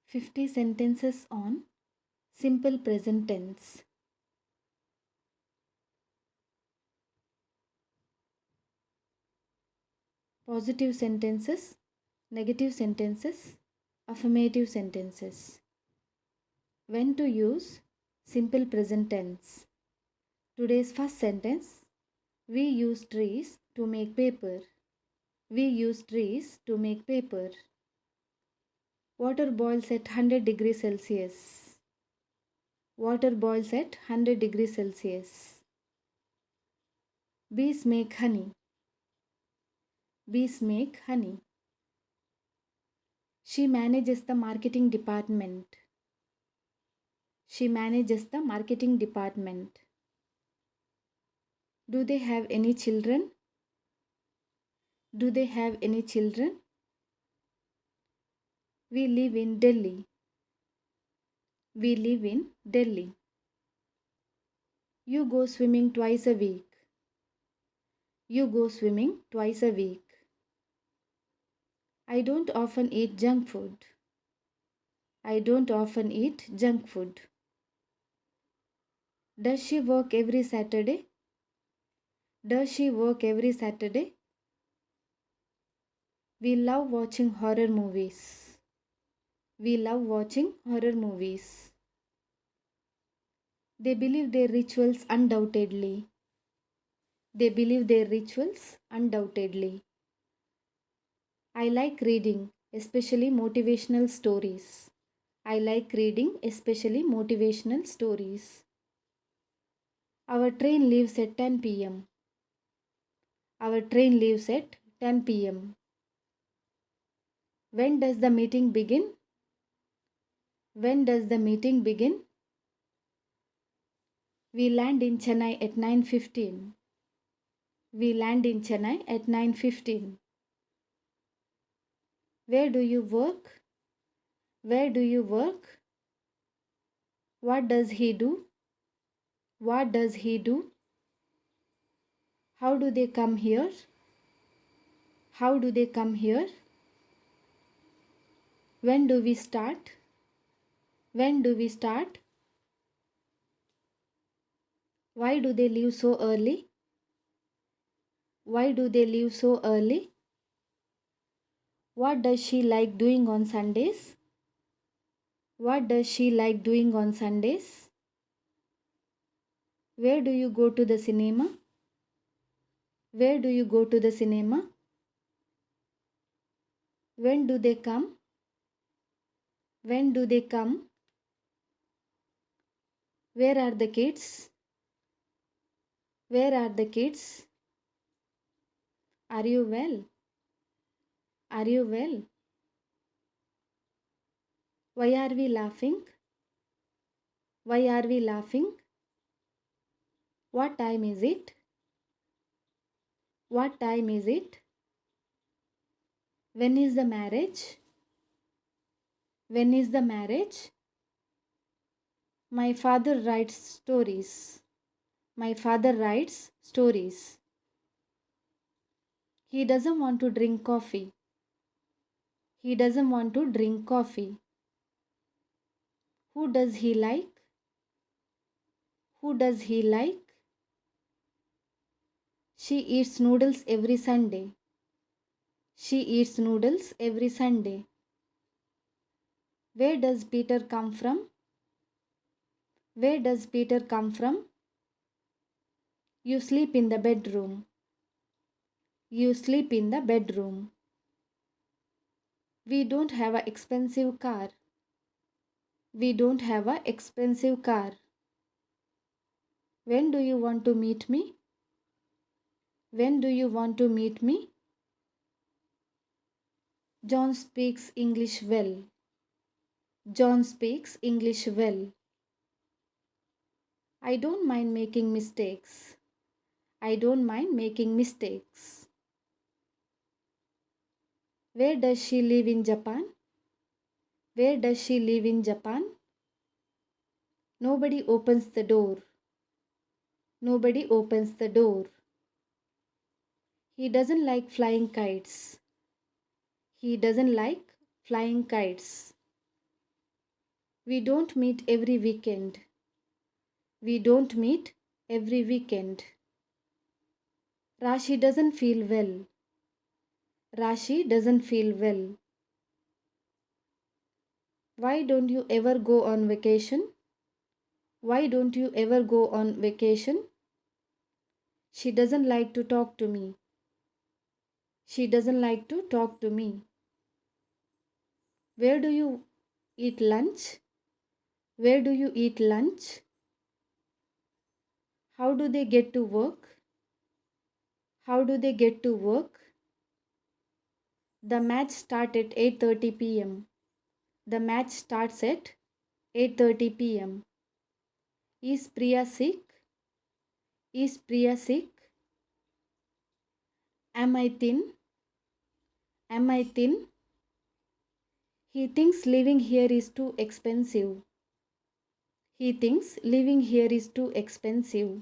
50 sentences on simple present tense. Positive sentences, negative sentences, affirmative sentences. When to use simple present tense. Today's first sentence: we use trees to make paper. We use trees to make paper. Water boils at 100 degrees Celsius. Water boils at 100 degrees Celsius. Bees make honey. Bees make honey. She manages the marketing department. She manages the marketing department. Do they have any children? Do they have any children? We live in Delhi. We live in Delhi. You go swimming twice a week. You go swimming twice a week. I don't often eat junk food. I don't often eat junk food. Does she work every Saturday? Does she work every Saturday? We love watching horror movies. We love watching horror movies. They believe their rituals undoubtedly. They believe their rituals undoubtedly. I like reading, especially motivational stories. I like reading, especially motivational stories. Our train leaves at 10 p.m. Our train leaves at 10 p.m. When does the meeting begin? When does the meeting begin? We land in Chennai at 9:15. We land in Chennai at 9:15. Where do you work? Where do you work? What does he do? What does he do? How do they come here? How do they come here? When do we start? When do we start? Why do they leave so early? Why do they leave so early? What does she like doing on Sundays? What does she like doing on Sundays? Where do you go to the cinema? Where do you go to the cinema? When do they come? When do they come? Where are the kids? Where are the kids? Are you well? Are you well? Why are we laughing? Why are we laughing? What time is it? What time is it? When is the marriage? When is the marriage? My father writes stories. My father writes stories. He doesn't want to drink coffee. He doesn't want to drink coffee. Who does he like? Who does he like? She eats noodles every Sunday. She eats noodles every Sunday. Where does Peter come from? Where does Peter come from? You sleep in the bedroom. You sleep in the bedroom. We don't have an expensive car. We don't have an expensive car. When do you want to meet me? When do you want to meet me? John speaks English well. John speaks English well. I don't mind making mistakes. I don't mind making mistakes. Where does she live in Japan? Where does she live in Japan? Nobody opens the door. Nobody opens the door. He doesn't like flying kites. He doesn't like flying kites. We don't meet every weekend. We don't meet every weekend. Rashi doesn't feel well. Rashi doesn't feel well. Why don't you ever go on vacation? Why don't you ever go on vacation? She doesn't like to talk to me. She doesn't like to talk to me. Where do you eat lunch? Where do you eat lunch? How do they get to work? How do they get to work? The match starts at 8:30 p.m. The match starts at 8:30 p.m. Is Priya sick? Is Priya sick? Am I thin? Am I thin? He thinks living here is too expensive. He thinks living here is too expensive.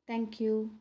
Thank you.